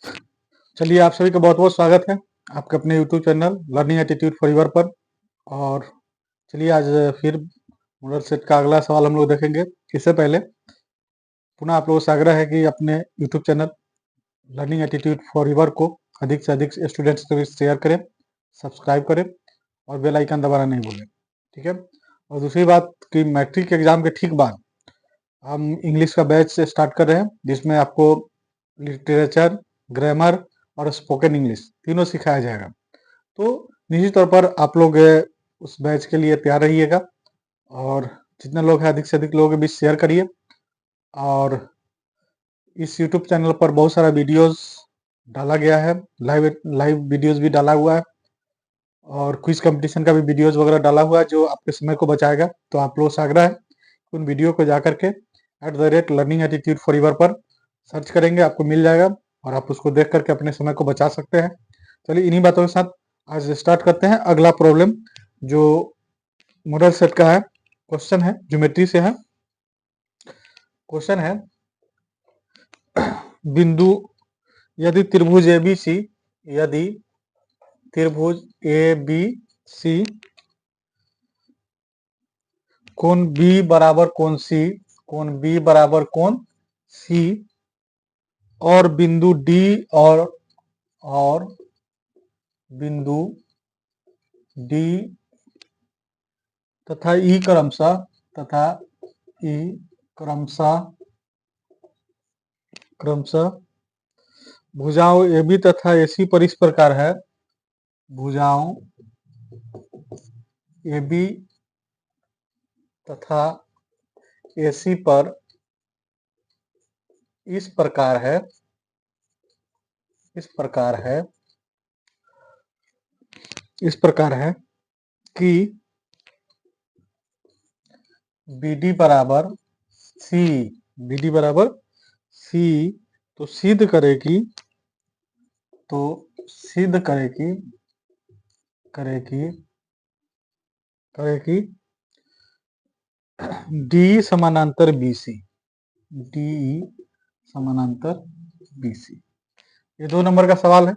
चलिए, आप सभी का बहुत-बहुत स्वागत है आपके अपने YouTube channel learning attitude forever पर। और चलिए आज फिर मॉडल सेट का अगला सवाल हम लोग देखेंगे। इससे पहले पुनः आप लोगों से आग्रह है कि अपने YouTube channel learning attitude forever को अधिक से अधिक स्टूडेंट्स के बीच शेयर करें, सब्सक्राइब करें और बेल आइकन दबाना नहीं भूलें। ठीक है। और दूसरी बात कि मैट्रिक एग्जाम के ठीक बाद हम इंग्लिश का बैच स्टार्ट कर रहे हैं, जिसमें आपको लिटरेचर, ग्रामर और स्पोकन इंग्लिश तीनों सिखाया जाएगा। तो निश्चित तौर पर आप लोग उस बैच के लिए तैयार रहिएगा और जितने लोग हैं अधिक से अधिक लोगों के बीच शेयर करिए। और इस यूट्यूब चैनल पर बहुत सारा वीडियोस डाला गया है, लाइव वीडियोस भी डाला हुआ है और क्विज कंपटीशन का भी वीडियोस वगैरह डाला हुआ है जो आपके समय को बचाएगा। तो आप लोगों से आग्रह है उन वीडियो को जाकर के @लर्निंग एटीट्यूड फॉरएवर पर सर्च करेंगे, आपको मिल जाएगा और आप उसको देख करके अपने समय को बचा सकते हैं। चलिए इन्हीं बातों के साथ आज स्टार्ट करते हैं। अगला प्रॉब्लम जो मॉडल सेट का है, क्वेश्चन है, ज्योमेट्री से है। क्वेश्चन है बिंदु यदि त्रिभुज ABC यदि त्रिभुज ABC कोण B बराबर कोण C, कोण B बराबर कोण C और बिंदु D और बिंदु D तथा E क्रमशः भुजाओं AB तथा AC पर इस प्रकार है। भुजाओं AB तथा AC पर इस प्रकार है कि BD बराबर C तो सिद्ध करेगी D समानांतर BC, ये 2 नंबर का सवाल है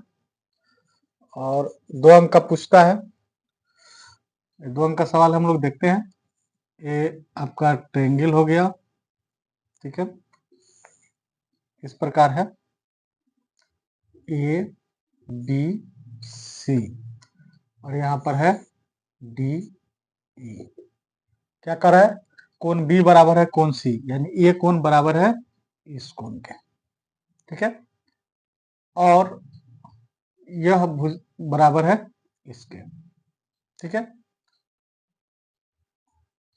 और 2 अंक का पूछता है। 2 अंक का सवाल हम लोग देखते हैं। ये आपका ट्रायंगल हो गया, ठीक है, इस प्रकार है ABC और यहाँ पर है DE। क्या कर रहा है? कोण B बराबर है कोण C, यानी ये कोण बराबर है इस कोण के, ठीक है, और यह भुज बराबर है इसके, ठीक है।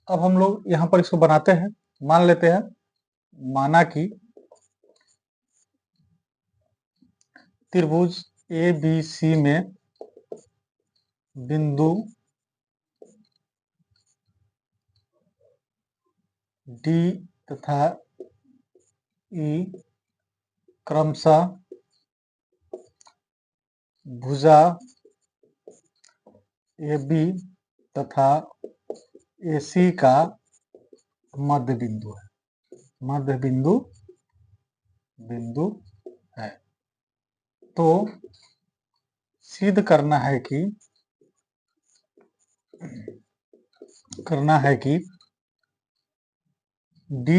अब हम लोग यहाँ पर इसको बनाते हैं। मान लेते हैं, माना कि त्रिभुज ABC में बिंदु D तथा E क्रमशः भुजा AB तथा AC का मध्य बिंदु है। तो सिद्ध करना है कि D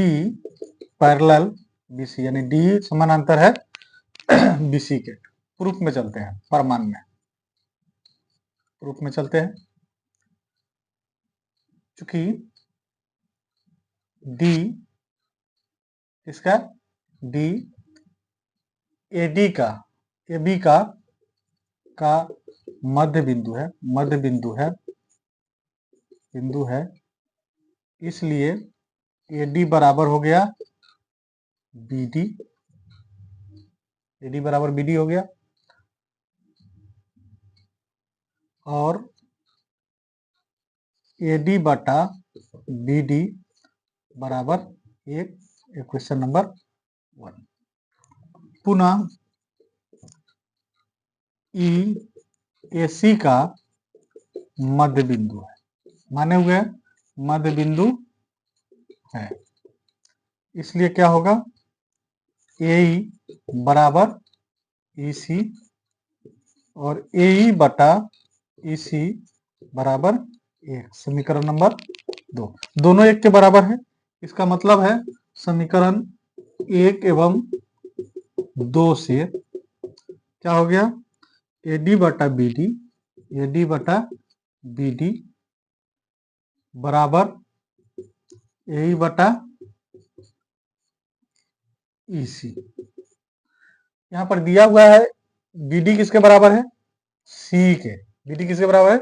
पैरेलल BC, यानी D समानांतर है BC के। प्रूफ में चलते हैं, प्रमाण में प्रूफ में चलते हैं। चूंकि D इसका D AD का AB का मध्य बिंदु है, इसलिए AD बराबर हो गया BD, AD बराबर BD हो गया और AD बटा BD बराबर 1, क्वेश्चन नंबर 1। पुनः EAC का मध्य बिंदु है, माने हुए मध्य बिंदु है, इसलिए क्या होगा AE बराबर EC और AE बटा EC बराबर 1। समीकरण नंबर 2, दोनों 1 के बराबर है। इसका मतलब है समीकरण 1 एवं 2 से क्या हो गया, AD बटा BD बराबर AE बटा EC। यहाँ पर दिया हुआ है BD किसके बराबर है, C के। BD किसके बराबर है,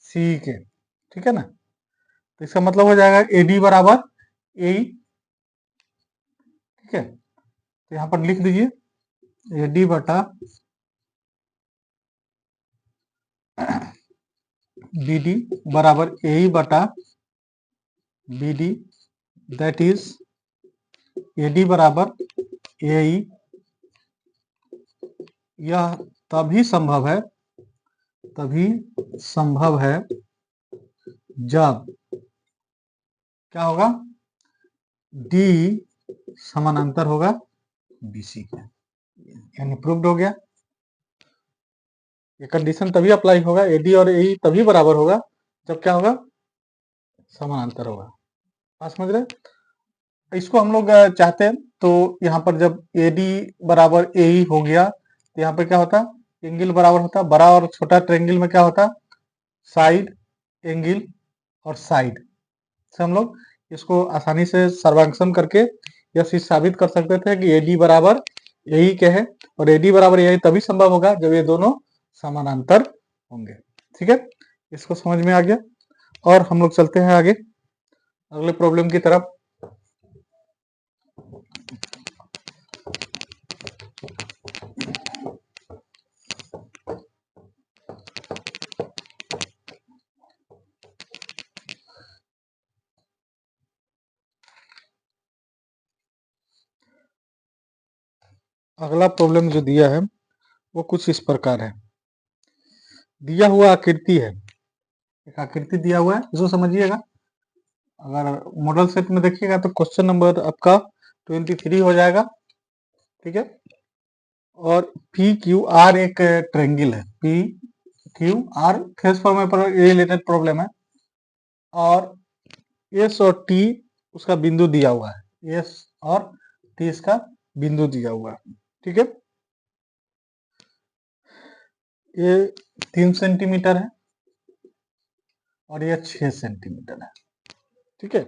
C के, ठीक है ना। तो इसका मतलब हो जाएगा AD बराबर AE, ठीक है। तो यहाँ पर लिख दीजिए AD बटा BD बराबर AE बटा BD, दैट इज AD बराबर AE। यह तभी संभव है जब क्या होगा, D समानांतर होगा BC के, यानी प्रूव्ड हो गया। ये कंडीशन तभी अप्लाई होगा, AD और AE तभी बराबर होगा जब क्या होगा, समानांतर होगा। बात समझ रहे, इसको हम लोग चाहते हैं तो यहाँ पर जब AD बराबर AE हो गया तो यहाँ पे क्या होता, एंगल बराबर होता, बड़ा और छोटा ट्रायंगल में क्या होता, साइड एंगल और साइड से हम लोग इसको आसानी से सर्वांकन करके यह चीज साबित कर सकते थे कि AD बराबर AE के है, और AD बराबर AE तभी संभव होगा जब ये दोनों समानांतर होंगे। ठीक है, इसको समझ में आ गया। और हम लोग चलते हैं आगे अगले प्रॉब्लम की तरफ। अगला प्रॉब्लम जो दिया है वो कुछ इस प्रकार है। दिया हुआ आकृति है, एक आकृति दिया हुआ है, इसको समझिएगा। अगर मॉडल सेट में देखिएगा तो क्वेश्चन नंबर आपका 23 हो जाएगा। ठीक है, और पी क्यू आर एक ट्रायंगल है, P Q are face form पर रिलेटेड प्रॉब्लम है, और एस और टी उसका बिंदु दिया हुआ है, एस और टी इसका बिंदु दिया हुआ है। ठीक है, ये 3 सेंटीमीटर है और ये 6 सेंटीमीटर है। ठीक है,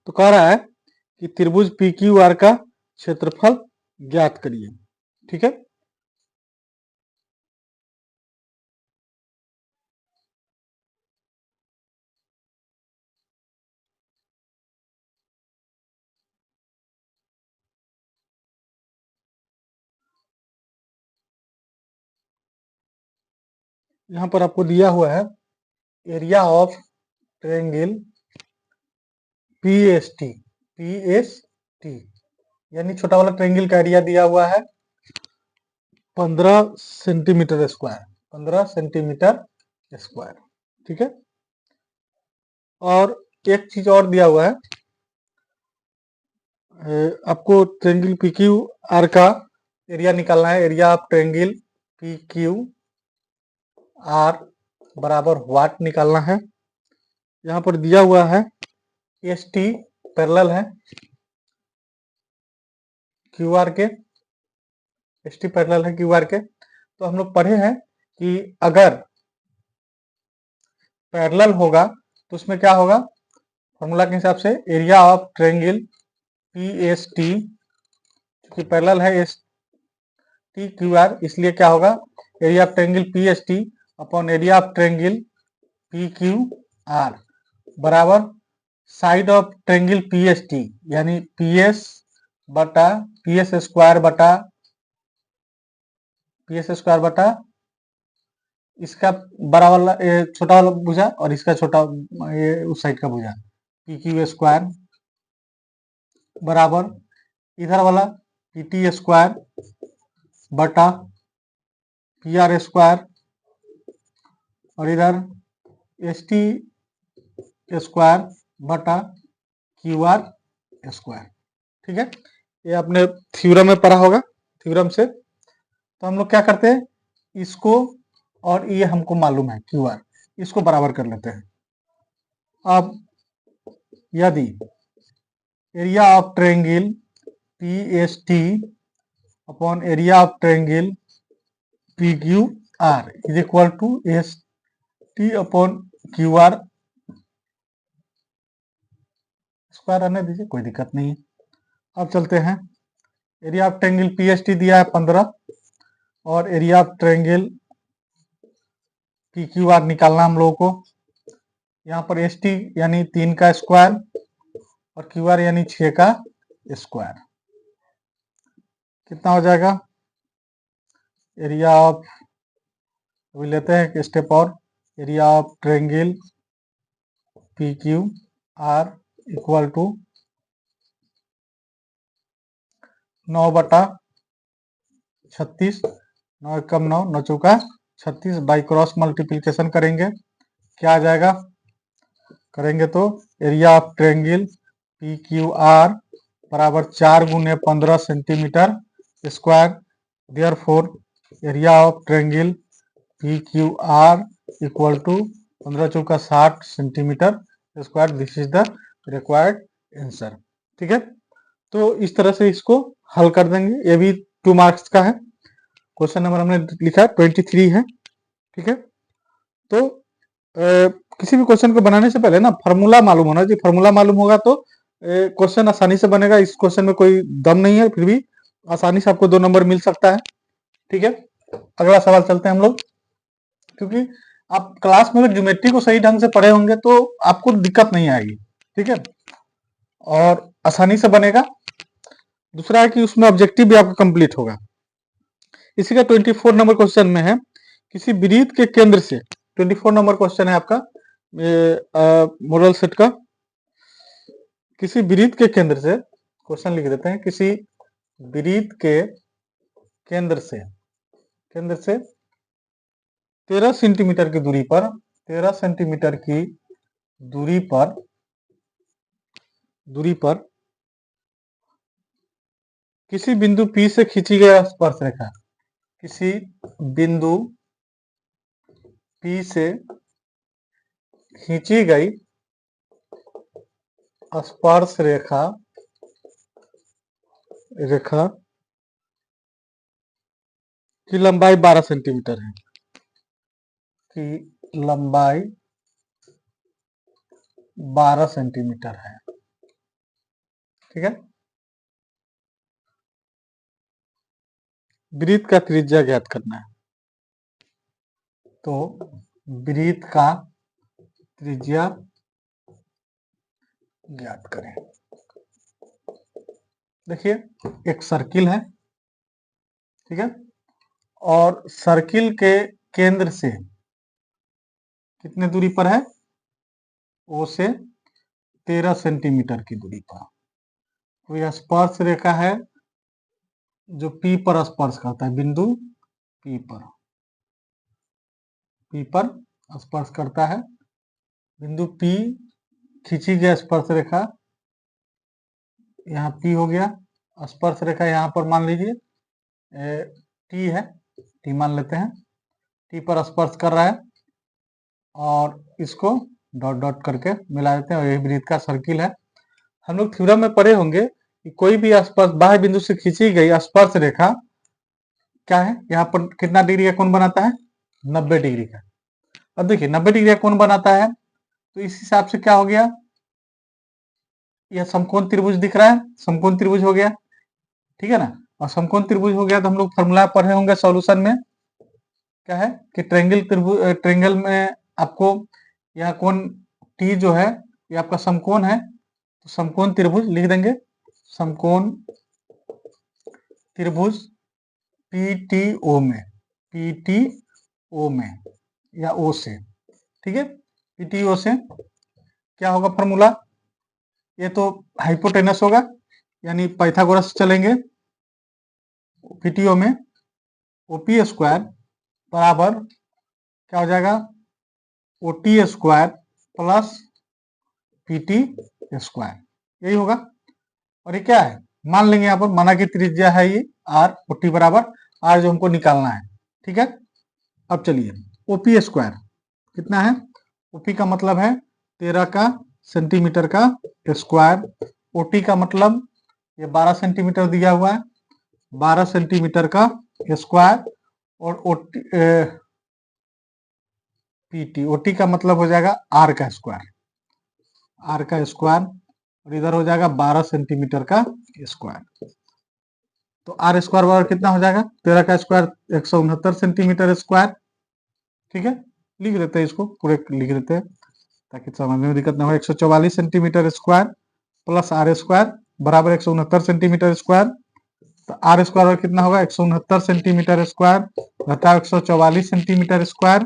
तो कह रहा है कि त्रिभुज पी क्यू आर का क्षेत्रफल ज्ञात करिए। ठीक है, यहाँ पर आपको दिया हुआ है area of triangle PST, PST यानी छोटा वाला ट्रायंगल का एरिया दिया हुआ है 15 सेंटीमीटर स्क्वायर, 15 सेंटीमीटर स्क्वायर। ठीक है, और एक चीज और दिया हुआ है, आपको ट्रायंगल PQR का एरिया निकालना है। एरिया ऑफ ट्रायंगल PQR बराबर वाट निकालना है। यहाँ पर दिया हुआ है ST पैरेलल है QR के, ST पैरेलल है QR के। तो हम लोग पढ़े हैं कि अगर पैरेलल होगा तो उसमें क्या होगा, फॉर्मूला के हिसाब से एरिया ऑफ ट्रायंगल PST, क्योंकि पैरेलल है STQR, इसलिए क्या होगा, area of triangle PST upon area of triangle PQR बराबर साइड ऑफ ट्रायंगल PST यानी PS बटा PS स्क्वायर बटा इसका बड़ा वाला छोटा वाला भुजा और इसका छोटा ये उस साइड का भुजा PQ स्क्वायर बराबर इधर वाला PT स्क्वायर बटा PR स्क्वायर और इधर ST स्क्वायर बटा QR स्क्वायर। ठीक है, ये आपने थ्योरम में पढ़ा होगा, थ्योरम से। तो हम लोग क्या करते हैं, इसको और ये हमको मालूम है क्यू आर, इसको बराबर कर लेते हैं। अब यदि area of triangle P S T upon area of triangle P Q R is equal to S T upon Q R square, आने दीजिए, कोई दिक्कत नहीं है। अब चलते हैं, area of triangle P S T दिया है 15 और area of triangle P Q R निकालना हम लोगों को। यहाँ पर एस टी यानी 3 का स्क्वायर और क्यू आर यानी 6 का स्क्वायर, कितना हो जाएगा। एरिया ऑफ, अभी लेते हैं एक स्टेप और, area of triangle P Q R equal to 9/36, 9 कम 9, 9 चौका 36, बाई क्रॉस मल्टीप्लीकेशन करेंगे, क्या आ जाएगा, करेंगे तो area of triangle P Q R बराबर 4 गुने 15 centimetre square, therefore area of triangle P Q R equal to 15 चौका 60 centimetre square. This is the required answer. ठीक है, तो इस तरह से इसको हल कर देंगे। ये भी 2 मार्क्स का है। क्वेश्चन नंबर हमने लिखा 23 है। ठीक है, तो किसी भी क्वेश्चन को बनाने से पहले ना फार्मूला मालूम होना चाहिए। फार्मूला मालूम होगा तो क्वेश्चन आसानी से बनेगा। इस क्वेश्चन में कोई दम नहीं है, फिर भी आसानी से आपको 2 नंबर मिल सकता है। ठीक है, अगला सवाल चलते हैं हम लोग। क्योंकि आप क्लास में अगर ज्योमेट्री को सही ढंग से पढ़े होंगे तो आपको दिक्कत नहीं आएगी। ठीक है, और आसानी से बनेगा। दूसरा है कि उसमें ऑब्जेक्टिव भी आपका कंप्लीट होगा। इसी का 24 नंबर क्वेश्चन में है, किसी वृत्त के केंद्र से, 24 नंबर क्वेश्चन है आपका मॉडल सेट का। किसी वृत्त के केंद्र से, क्वेश्चन लिख देते हैं, किसी वृत्त के केंद्र से 13 सेंटीमीटर की दूरी पर, 13 सेंटीमीटर की दूरी पर किसी बिंदु P से खींची गई स्पर्श रेखा, किसी बिंदु P से खींची गई स्पर्श रेखा की लंबाई 12 सेंटीमीटर है, की लंबाई 12 सेंटीमीटर है। ठीक है, वृत्त का त्रिज्या ज्ञात करना है। तो वृत्त का त्रिज्या ज्ञात करें। देखिए, एक सर्किल है। ठीक है, और सर्किल के केंद्र से कितने दूरी पर है, ओ से 13 सेंटीमीटर की दूरी पर। तो यह स्पर्श रेखा है जो P पर स्पर्श करता है, बिंदु P पर स्पर्श करता है। बिंदु P खींची गई स्पर्श रेखा, यहाँ P हो गया। स्पर्श रेखा यहाँ पर मान लीजिए T है, T मान लेते हैं। T पर स्पर्श कर रहा है और इसको डॉट डॉट करके मिला देते हैं, और यही वृत्त का सर्किल है। हम लोग थ्योरम में पढ़े होंगे कि कोई भी स्पर्श बाह्य बिंदु से खींची गई स्पर्श रेखा क्या है, यहाँ पर कितना डिग्री का कोण बनाता है, 90 डिग्री का। अब देखिए 90 डिग्री का कोण बनाता है, तो इस हिसाब से क्या हो गया, यह समकोण त्रिभुज दिख रहा है, समकोण त्रिभुज हो गया। ठीक है ना, और समकोण त्रिभुज हो गया तो हम लोग फॉर्मूला पढ़े होंगे सॉल्यूशन में, क्या है कि ट्रायंगल त्रिभुज, ट्रायंगल में आपको यह कोण टी जो है ये आपका समकोण है, तो समकोण त्रिभुज लिख देंगे, समकोण त्रिभुज पीटीओ में, पीटीओ में या ओ से। ठीक है, पीटीओ से क्या होगा फॉर्मूला, ये तो हाइपोटेनस होगा, यानी पाइथागोरस चलेंगे। पीटीओ में ओपी स्क्वायर बराबर क्या हो जाएगा, OT square plus PT square, यही होगा। और ये क्या है, मान लेंगे यहाँ पर माना कि त्रिज्या है ये आर, टी बराबर आर जो हमको निकालना है। ठीक है, अब चलिए ओपी स्क्वायर कितना है, ओपी का मतलब है 13 का सेंटीमीटर का स्क्वायर, ओटी का मतलब ये 12 सेंटीमीटर दिया हुआ है, 12 सेंटीमीटर का स्क्वायर, और ओटी पीटी, ओटी का मतलब हो जाएगा आर का स्क्वायर, आर का स्क्वायर, और इधर हो जाएगा 12 सेंटीमीटर का स्क्वायर। तो आर स्क्वायर बराबर कितना हो जाएगा, 13 का स्क्वायर 169 सेंटीमीटर स्क्वायर। ठीक है, लिख देते हैं इसको पूरे, लिख देते हैं ताकि समझने में दिक्कत ना हो। 144 centimetre square plus R square बराबर 169 सेंटीमीटर स्क्वायर। तो आर स्क्वायर कितना होगा, 169 सेंटीमीटर स्क्वायर घटा 144 सेंटीमीटर स्क्वायर,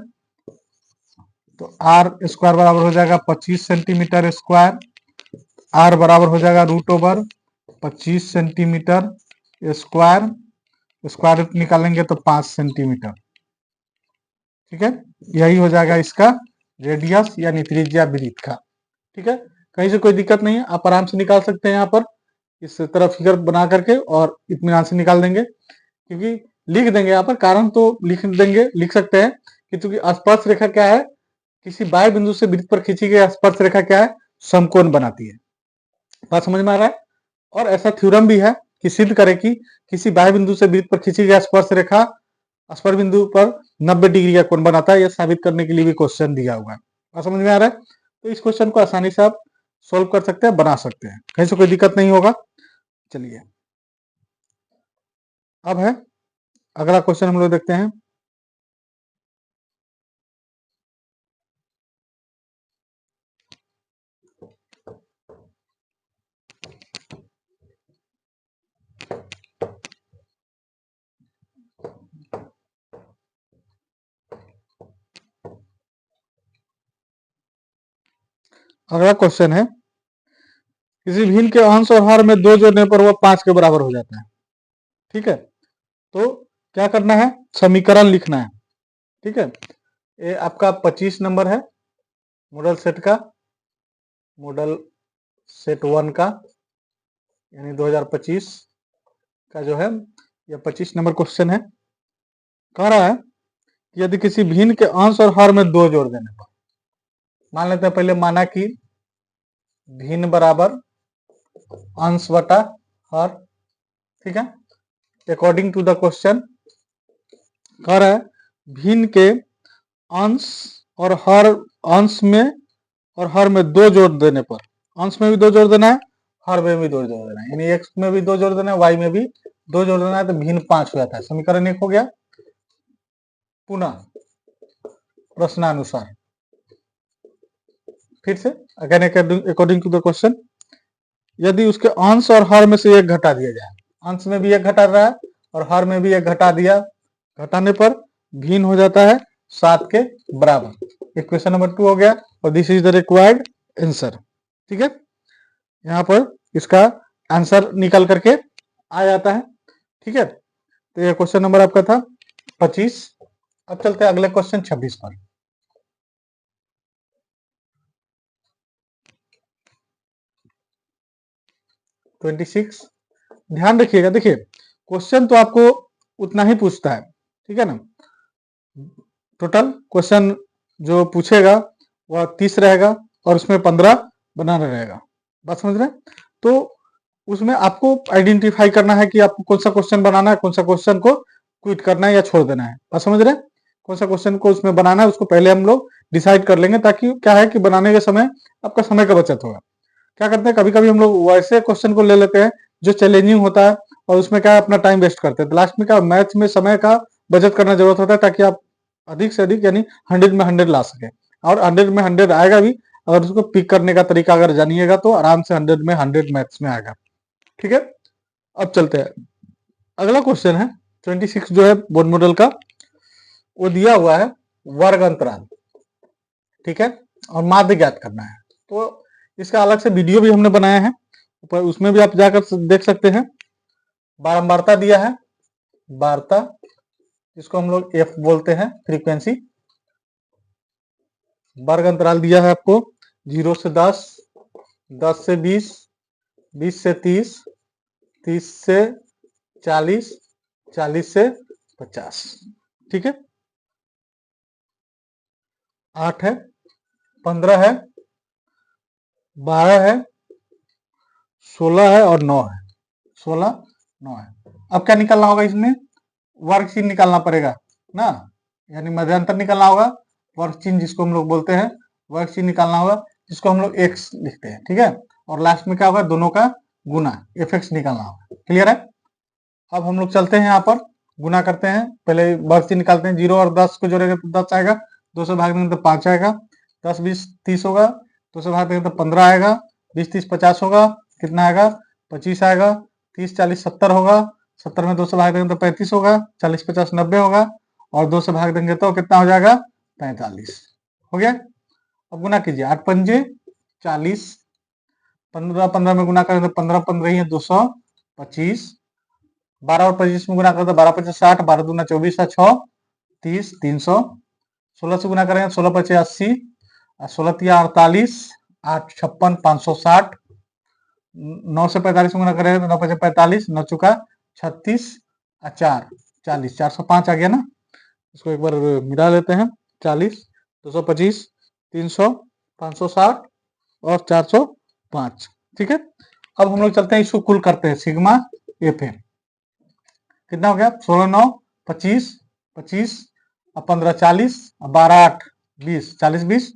तो आर स्क्वायर बराबर हो जाएगा 25 सेंटीमीटर स्क्वायर, आर बराबर हो जाएगा root over 25 centimetre square, square root निकालेंगे तो 5 सेंटीमीटर। ठीक है, यही हो जाएगा इसका रेडियस यानी त्रिज्या वृत्त का। ठीक है, कहीं से कोई दिक्कत नहीं है, आप आराम से निकाल सकते हैं यहाँ पर इस तरह फिगर बना करके, और इत्मीनान से निकाल देंगे, क्योंकि लिख देंगे यहाँ पर कारण तो लिख देंगे, लिख सकते हैं कि क्योंकि स्पर्श रेखा क्या है, किसी बाह्य बिंदु से वृत्त पर खींची गई स्पर्श रेखा क्या है, समकोण बनाती है। बात समझ में आ रहा है। और ऐसा थ्योरम भी है कि सिद्ध करे कि किसी बाह्य बिंदु से वृत्त पर खींची गई स्पर्श रेखा स्पर्श बिंदु पर 90 डिग्री का कोण बनाता है, यह साबित करने के लिए भी क्वेश्चन दिया हुआ है। बात समझ में आ रहा है। तो इस क्वेश्चन को आसानी से आप सोल्व कर सकते हैं, बना सकते हैं, कहीं से कोई दिक्कत नहीं होगा। चलिए अब है अगला क्वेश्चन, हम लोग देखते हैं। अगला क्वेश्चन है, किसी भिन्न के अंश और हर में 2 जोड़ने पर वह 5 के बराबर हो जाता है। ठीक है, तो क्या करना है, समीकरण लिखना है। ठीक है, ये आपका 25 नंबर है मॉडल सेट का, मॉडल सेट 1 का, यानी 2025 का जो है यह 25 नंबर क्वेश्चन है। कह रहा है कि यदि किसी भिन्न के अंश और हर में 2 जोड़ देने पर, मान लेते हैं पहले माना कि भिन्न बराबर अंश बटा हर। ठीक है, अकॉर्डिंग टू द क्वेश्चन कह रहा है भिन्न के अंश और हर, अंश में और हर में 2 जोड़ देने पर, अंश में भी 2 जोड़ देना है, हर में भी 2 जोड़ देना है, यानी एक्स में भी 2 जोड़ देना है, वाई में भी 2 जोड़ देना है, तो भिन्न 5 हो जाता है। समीकरण 1 हो गया। पुनः प्रश्नानुसार फिर से again according to the question, यदि उसके अंश और हर में से एक घटा दिया जाए, अंश में भी एक घटा रहा है और हर में भी एक घटा दिया, घटाने पर भिन्न हो जाता है 7 के बराबर। इक्वेशन नंबर 2 हो गया, और this is the required answer. ठीक है, यहाँ पर इसका आंसर निकल करके आ जाता है। ठीक है, तो ये क्वेश्चन नंबर आपका था 25। अब चलते हैं अगले क्वेश्चन 26 पर। (26) ध्यान रखिएगा, देखिए क्वेश्चन तो आपको उतना ही पूछता है। ठीक है ना, टोटल क्वेश्चन जो पूछेगा वह 30 रहेगा और उसमें 15 बनाना रहेगा। बात समझ रहे हैं। तो उसमें आपको आइडेंटिफाई करना है कि आपको कौन सा क्वेश्चन बनाना है, कौन सा क्वेश्चन को क्विट करना है या छोड़ देना है। बात समझ रहे हैं, कौन सा क्वेश्चन को उसमें बनाना है उसको पहले हम लोग डिसाइड कर लेंगे, ताकि क्या है कि बनाने के समय आपका समय का बचत होगा। क्या करते हैं, कभी कभी हम लोग वैसे क्वेश्चन को ले लेते हैं जो चैलेंजिंग होता है, और उसमें क्या अपना टाइम वेस्ट करते हैं, तो लास्ट में क्या मैथ्स में समय का बचत करना जरूरत होता है, ताकि आप अधिक से अधिक यानी 100 में 100 ला सके। और 100 में 100 आएगा भी, अगर उसको पिक करने का तरीका अगर जानिएगा तो आराम से 100 में 100 मैथ्स में आएगा। ठीक है, अब चलते हैं अगला क्वेश्चन है 26 जो है बोर्ड मॉडल का, वो दिया हुआ है वर्ग अंतराल। ठीक है, और माध्य ज्ञात करना है। तो इसका अलग से वीडियो भी हमने बनाया है, ऊपर उसमें भी आप जाकर देख सकते हैं। बारंबारता दिया है, वार्ता जिसको हम लोग एफ बोलते हैं, फ्रीक्वेंसी। वर्ग अंतराल दिया है आपको 0 से 10, 10 से 20, 20 से 30, 30 से 40, 40 से 50, ठीक है। 8 है, 15 है, 12 है, 16 है और 9 है। 16, 9 है। अब क्या निकालना होगा इसमें? वर्ग चिन्ह निकालना पड़ेगा ना, यानी मध्यांतर निकालना होगा। वर्ग चिन्ह जिसको हम लोग बोलते हैं, वर्ग चिन्ह निकालना होगा, जिसको हम लोग x लिखते हैं, ठीक है। और लास्ट में क्या होगा? दोनों का गुना, fx निकालना होगा। क्लियर है? अब हम लोग चलते हैं यहाँ पर, गुना करते हैं। पहले वर्ग चिन्ह निकालते हैं। 0 और 10 को जोड़ेंगे तो 10 आएगा, 2 से भाग देंगे तो 5 आएगा, 10 20 30 होगा, 2 से भाग देंगे तो 15 आएगा, 20 30 50 होगा, कितना आएगा? 25 आएगा, 30 40 70 होगा, 70 में 2 से भाग देंगे तो 35 होगा, 40 50 90 होगा, और 2 से भाग देंगे तो कितना हो जाएगा? 45 हो गया। अब गुना कीजिए, 8 पंजे 40, 15 15 में गुना करें तो 15 15 ही है 225, 12 और 25 में गुना करें तो 12 50 60, 12 दूना 24 है 6 30 300, 16 से गुना करेंगे 16 25 80, 16 तिया 48, 8 56 560, 9 से 45 में गुना करेंगे तो 9 25 45, 9 चुका 36, 4 40, 405 आ गया ना। इसको एक बार मिला लेते हैं, 40 225 300 560 और 405, ठीक है। अब हम लोग चलते हैं, इसको कुल करते हैं, सिग्मा एफ है कितना हो गया? 16 9 25 25 और 15 40 और 12 8 20, 40 20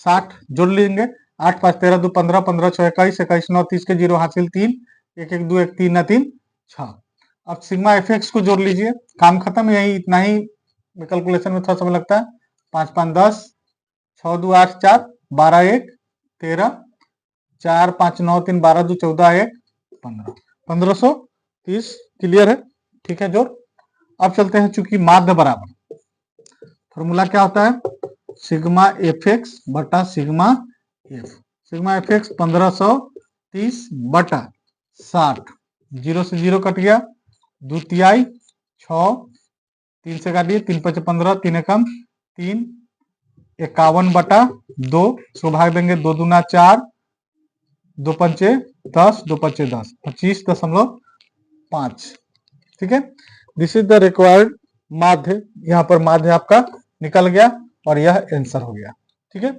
60 जोड़ लेंगे। 8 5 13 2 15, 15 6 21, 21 9 30 के 0 हासिल 3, 1 1 2 1 3 ना 3 6। अब सिग्मा एफ एक्स को जोड़ लीजिए, काम खत्म। यही इतना ही कैलकुलेशन में थोड़ा समय लगता है। 5 5 10, 6 2 8 4, 12 1 13, 4 5 9 3 12 2 14 1 15, 1530। क्लियर है? ठीक है जोड़। अब चलते हैं, चूंकि माध्य बराबर, फॉर्मूला क्या होता है? सिग्मा एफ एक्स बटा sigma F. Sigma F x 1530 बटा 60, 0 से 0 कट गया, 2 तिहाई 6, 3 से काटिए, 3 5 15, 3 एकम 3, 51 बटा 2, इसको भाग देंगे, 2 दूना 4, 2 पंचे 10, 2 पंचे 10, 25.5, ठीक है। दिस इज द रिक्वायर्ड माध्य। यहाँ पर माध्य आपका निकल गया और यह आंसर हो गया, ठीक है।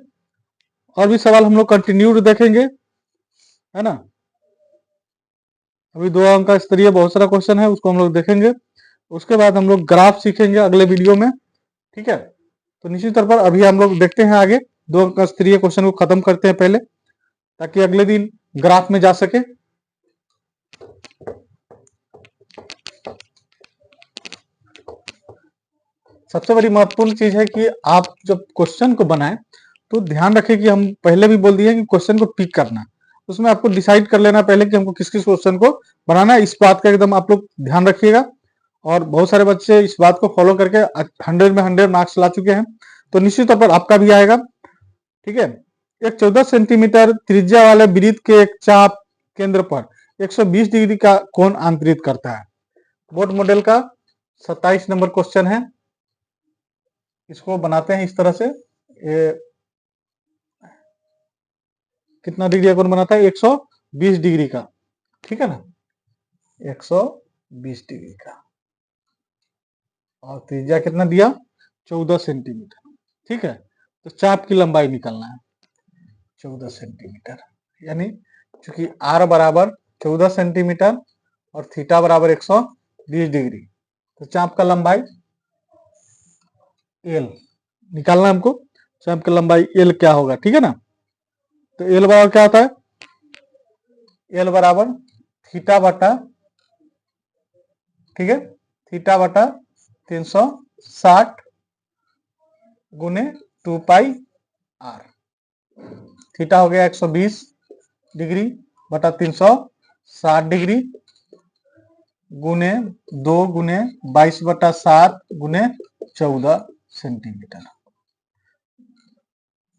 और भी सवाल हम लोग कंटिन्यूड देखेंगे, है ना। अभी 2 अंक का स्तरीय बहुत सारा क्वेश्चन है, उसको हम लोग देखेंगे। उसके बाद हम लोग ग्राफ सीखेंगे अगले वीडियो में, ठीक है। तो निश्चित तौर पर अभी हम लोग देखते हैं आगे, 2 अंक का स्तरीय क्वेश्चन को खत्म करते हैं पहले, ताकि अगले दिन ग्राफ में जा सके। सबसे बड़ी महत्वपूर्ण चीज है कि आप जब क्वेश्चन को बनाएं तो ध्यान रखें कि हम पहले भी बोल दिए कि क्वेश्चन को पिक करना, उसमें आपको डिसाइड कर लेना पहले कि हमको किस किस क्वेश्चन को बनाना है। इस बात का एकदम आप लोग ध्यान रखिएगा। और बहुत सारे बच्चे इस बात को फॉलो करके 100 में 100 मार्क्स ला चुके हैं, तो निश्चित तौर पर आपका भी आएगा, ठीक है। एक 14 सेंटीमीटर त्रिज्या वाले वृत्त के एक चाप केंद्र पर 120 डिग्री का कोण आंतरित करता है। बोर्ड मॉडल का 27 नंबर क्वेश्चन है। इसको बनाते हैं इस तरह से, ये कितना डिग्री का कोण बनाता है? 120 डिग्री का, ठीक है ना, 120 डिग्री का। और त्रिज्या कितना दिया? 14 सेंटीमीटर, ठीक है। तो चाप की लंबाई निकालना है 14 सेंटीमीटर, यानी चूंकि आर बराबर 14 सेंटीमीटर और थीटा बराबर 120 डिग्री, तो चाप का लंबाई एल निकालना हमको। चाप का लंबाई एल क्या होगा, ठीक है ना। तो एल बराबर क्या होता है? एल बराबर थीटा बटा, ठीक है, थीटा बटा 360 गुने 2 पाई आर। थीटा हो गया 120 डिग्री बटा 360 डिग्री गुने 2 गुने 22 बटा 7 गुने 14 सेंटीमीटर।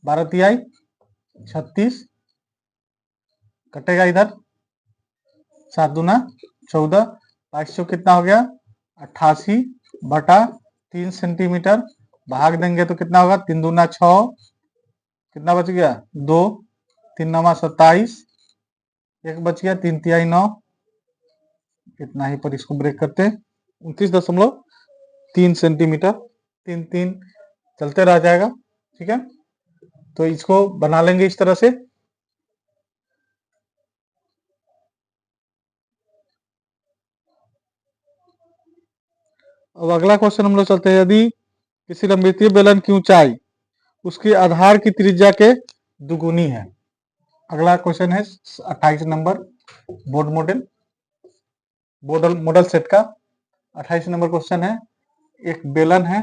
12 तिहाई 36, कटेगा इधर, 7 दूना 14, 22 कितना हो गया? 88 बटा 3 सेंटीमीटर, भाग देंगे तो कितना होगा? 3 दूना 6, कितना बच गया? 2, 3 9 27, 1 बच गया, 3 तिहाई 9, इतना ही पर इसको ब्रेक करते हैं। 29.3 सेंटीमीटर, 3 चलते रह जाएगा। ठीक है, तो इसको बना लेंगे इस तरह से। अब अगला क्वेश्चन हम लोग चलते हैं। यदि किसी लंबवृत्तीय बेलन की ऊंचाई उसकी आधार की त्रिज्या के दुगुनी है। अगला क्वेश्चन है 28 नंबर मॉडल सेट का 28 नंबर क्वेश्चन है। एक बेलन है,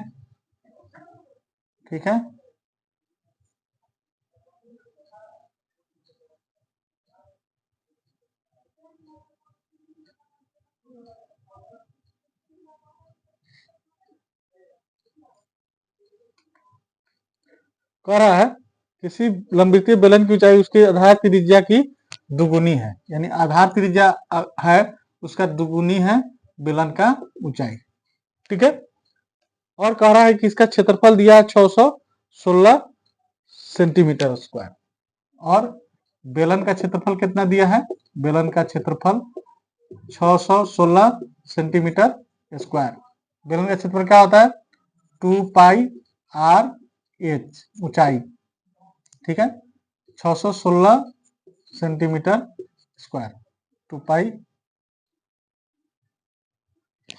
ठीक है, कह रहा है किसी लंबवृत्तीय बेलन की ऊंचाई उसके आधार त्रिज्या की दुगुनी है, यानी आधार त्रिज्या है उसका दुगुनी है बेलन का ऊंचाई। ठीक है, और कह रहा है कि इसका क्षेत्रफल दिया है 616 सेंटीमीटर स्क्वायर, और बेलन का क्षेत्रफल कितना दिया है? बेलन का क्षेत्रफल 616 सेंटीमीटर स्क्वायर। बेलन का क्षेत्रफल क्या होता है? 2 पाई आर एच ऊंचाई। ठीक है, 616 सेंटीमीटर स्क्वायर, 2 पाई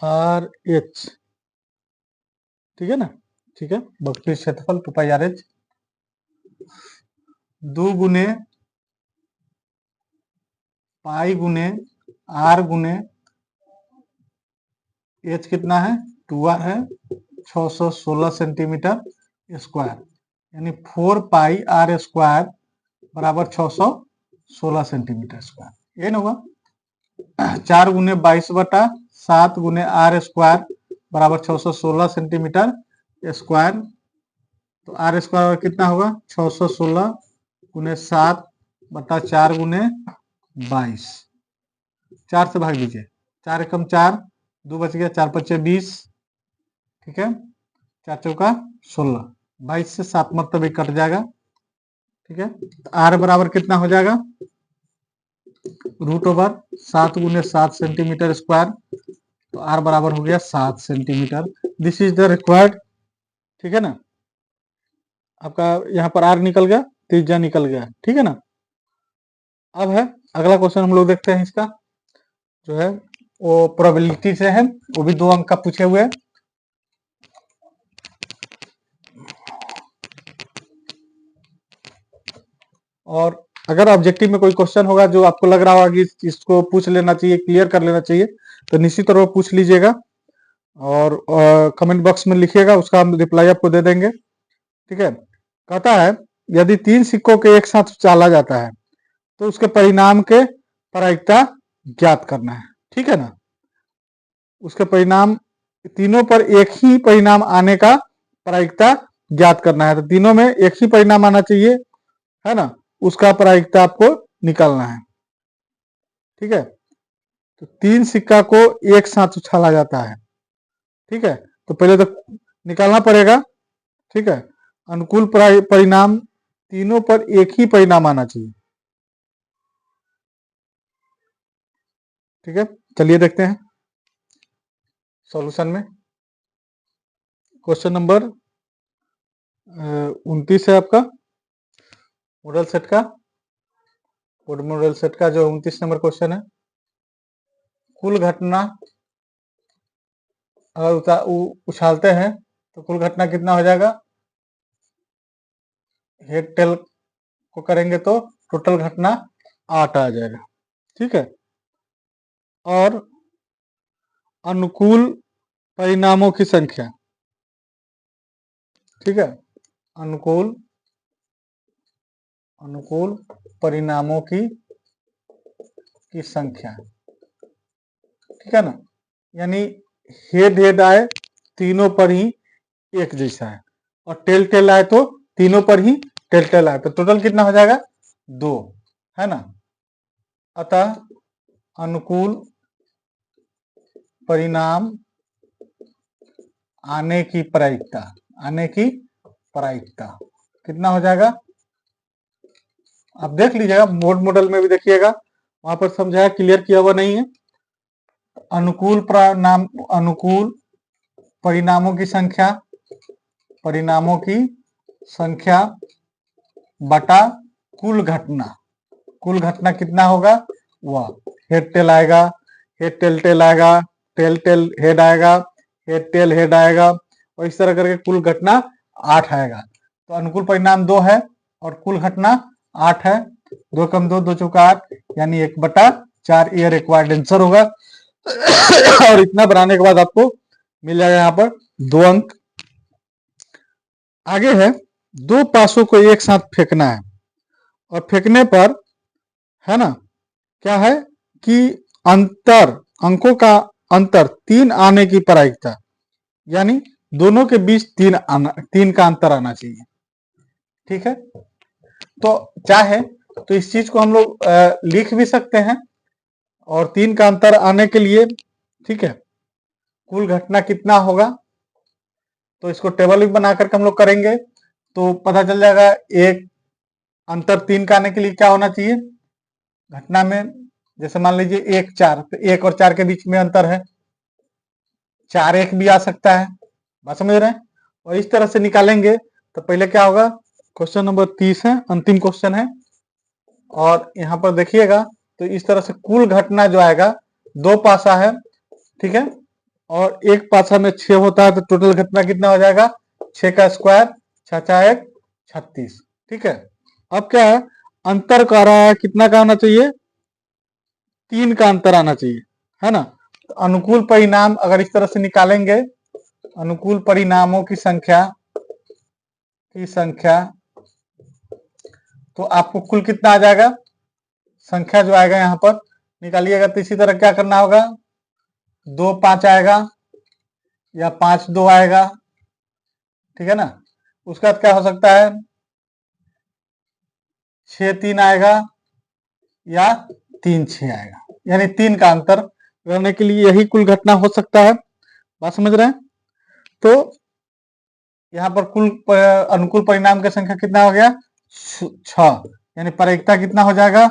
आर एच। ठीक है ना, ठीक है, वर्कपीस क्षेत्रफल 2 पाई आर एच। 2 गुने पाई गुने आर गुने एच कितना है? 2r है, 616 सेंटीमीटर स्क्वायर, यानी 4 पाई आर स्क्वायर बराबर 616 सेंटीमीटर स्क्वायर। ये ना हुआ। 4 गुने 22/7 गुने आर स्क्वायर बराबर 616 सेंटीमीटर स्क्वायर। तो आर स्क्वायर कितना होगा? 616 गुने 7/4 गुने 22। 4 से भाग दीजिए, 4 एकम 4, 2 बच गया, 4 पच्चे 20। ठीक है, 4 चौका 16, 22 से 7 मतलब एक कट जाएगा। ठीक है, तो आर बराबर कितना हो जाएगा? √7 गुने 7 सेंटीमीटर स्क्वायर। तो आर बराबर हो गया 7 centimetre. This is the required. ठीक है ना, आपका यहाँ पर आर निकल गया, त्रिज्या निकल गया। ठीक है ना, अब है अगला क्वेश्चन हम लोग देखते हैं। इसका जो है वो प्रोबेबिलिटी से है, वो भी 2 अंक का पूछे हुए हैं। और अगर ऑब्जेक्टिव में कोई क्वेश्चन होगा जो आपको लग रहा होगा कि इसको पूछ लेना चाहिए, क्लियर कर लेना चाहिए, तो निश्चित तौर पर पूछ लीजिएगा और कमेंट बॉक्स में लिखिएगा, उसका हम रिप्लाई आपको दे देंगे। ठीक है, कहता है यदि 3 सिक्कों के एक साथ उछाला जाता है तो उसके परिणाम के प्रायिकता ज्ञात करना है। ठीक है ना, उसके परिणाम तीनों पर एक ही परिणाम आने का प्रायिकता ज्ञात करना है। तो तीनों में एक ही परिणाम आना चाहिए, है ना, उसका प्रायिकता आपको निकालना है। ठीक है, तो 3 सिक्का को एक साथ उछाला जाता है। ठीक है, तो पहले तो निकालना पड़ेगा। ठीक है, अनुकूल परिणाम, तीनों पर एक ही परिणाम आना चाहिए। ठीक है, चलिए देखते हैं सॉल्यूशन में। क्वेश्चन नंबर 29 है आपका मॉडल सेट का जो 29 नंबर क्वेश्चन है। कुल घटना अगर उछालते हैं तो कुल घटना कितना हो जाएगा? हेड टेल को करेंगे तो टोटल घटना 8 आ जाएगा। ठीक है, और अनुकूल परिणामों की संख्या, ठीक है, अनुकूल परिणामों की संख्या। ठीक है ना, यानी हेड आए तीनों पर ही एक जैसा है, और टेल आए तो तीनों पर ही टेल आए, तो टोटल कितना हो जाएगा? 2, है ना। अतः अनुकूल परिणाम आने की प्रायिकता कितना हो जाएगा? आप देख लीजिएगा, मॉडल में भी देखिएगा, वहां पर समझाया, क्लियर किया हुआ नहीं है। अनुकूल परिणामों की संख्या बटा कुल घटना कितना होगा, वह हेड टेल आएगा, हेड टेल टेल आएगा, टेल टेल हेड आएगा, हेड टेल हेड आएगा, और इस तरह करके कुल घटना 8 आएगा। तो अनुकूल परिणाम 2 है और कुल घटना 8 है। 2 कम 2, 2 चौका 8, यानी 1/4 ये रिक्वायर्ड आंसर होगा। और इतना बनाने के बाद आपको मिल जाएगा यहाँ पर 2 अंक। आगे है 2 पासों को एक साथ फेंकना है, और फेंकने पर है ना क्या है कि अंकों का अंतर 3 आने की प्रायिकता, यानी दोनों के बीच 3 का अंतर आना चाहिए। ठीक है, तो चाहे तो इस चीज को हम लोग लिख भी सकते हैं, और 3 का अंतर आने के लिए, ठीक है, कुल घटना कितना होगा, तो इसको टेबल भी बना करके हम लोग करेंगे तो पता चल जाएगा। एक अंतर 3 का आने के लिए क्या होना चाहिए घटना में, जैसे मान लीजिए 1 4, तो 1 और 4 के बीच में अंतर है, 4 1 भी आ सकता है, बात समझ रहे हैं। और इस तरह से निकालेंगे तो पहले क्या होगा, क्वेश्चन नंबर 30 है, अंतिम क्वेश्चन है, और यहाँ पर देखिएगा तो इस तरह से कुल घटना जो आएगा, 2 पासा है, ठीक है, और एक पासा में 6 होता है, तो टोटल घटना कितना हो जाएगा, 6 का स्क्वायर, 6 6 1 36। ठीक है, अब क्या है, अंतर का रहा है कितना का आना चाहिए, 3 का अंतर आना चाहिए, है ना। तो अनुकूल परिणाम अगर इस तरह से निकालेंगे, अनुकूल परिणामों की संख्या तो आपको कुल कितना आ जाएगा, संख्या जो आएगा यहाँ पर निकालिएगा, तो इसी तरह क्या करना होगा, 2 5 आएगा या 5 2 आएगा, ठीक है ना। उसका क्या हो सकता है, 6 3 आएगा या 3 6 आएगा, यानी 3 का अंतर करने के लिए यही कुल घटना हो सकता है, बात समझ रहे हैं। तो यहाँ पर कुल अनुकूल परिणाम की संख्या कितना हो गया, 6, यानी प्रायिकता कितना हो जाएगा,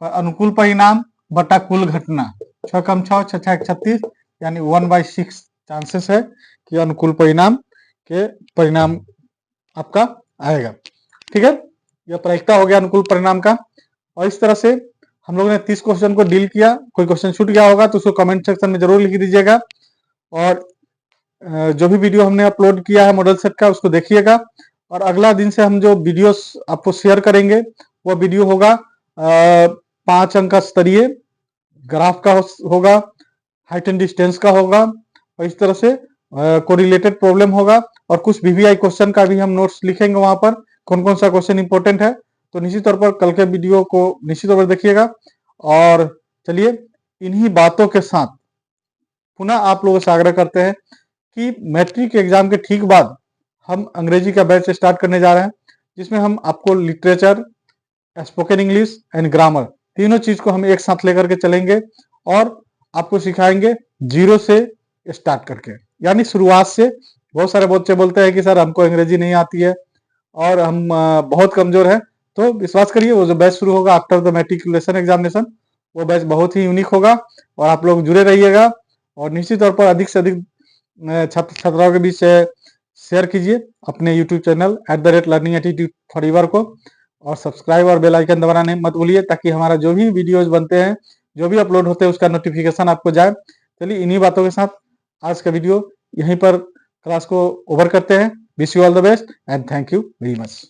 अनुकूल परिणाम बटा कुल घटना, 6 कम 6 6 6 36, यानी 1/6 चांसेस है कि अनुकूल परिणाम के परिणाम आपका आएगा। ठीक है, यह प्रायिकता हो गया अनुकूल परिणाम का। और इस तरह से हम लोगों ने 30 क्वेश्चन को डील किया। कोई क्वेश्चन छूट गया होगा तो उसको कमेंट सेक्शन में जरूर लिख दीजिएगा, और जो भी वीडियो हमने अपलोड किया है मॉडल सेट का उसको देखिएगा। और अगला दिन से हम जो वीडियोस आपको शेयर करेंगे वो वीडियो होगा 5 अंक का स्तरीय ग्राफ का होगा, हाइट एंड डिस्टेंस का होगा, और इस तरह से कोरिलेटेड प्रॉब्लम होगा, और कुछ वीवीआई क्वेश्चन का भी हम नोट्स लिखेंगे वहां पर, कौन कौन सा क्वेश्चन इंपॉर्टेंट है। तो निश्चित तौर पर कल के वीडियो को निश्चित तौर पर देखिएगा। और चलिए इन्हीं बातों के साथ पुनः आप लोगों से आग्रह करते हैं कि मैट्रिक एग्जाम के ठीक बाद हम अंग्रेजी का बैच स्टार्ट करने जा रहे हैं, जिसमें हम आपको literature, spoken English and grammar तीनों चीज को हम एक साथ लेकर के चलेंगे, और आपको सिखाएंगे 0 से स्टार्ट करके, यानी शुरुआत से। बहुत सारे बच्चे बोलते हैं कि सर हमको अंग्रेजी नहीं आती है और हम बहुत कमजोर है, तो विश्वास करिए वो जो बैच शुरू होगा आफ्टर द मैट्रिकुलेशन एग्जामिनेशन, वो बैच बहुत ही यूनिक होगा, और आप लोग जुड़े रहिएगा। और निश्चित तौर पर अधिक से अधिक छात्र छात्राओं के बीच शेयर कीजिए अपने YouTube channel @learning attitude for को, और सब्सक्राइब और बेल आइकन दबाना मत भूलिए, ताकि हमारा जो भी वीडियोज बनते हैं, जो भी अपलोड होते हैं, उसका नोटिफिकेशन आपको जाए। चलिए इन्हीं बातों के साथ आज का वीडियो यहीं पर क्लास को ओवर करते हैं। Wish you all the best and thank you very much.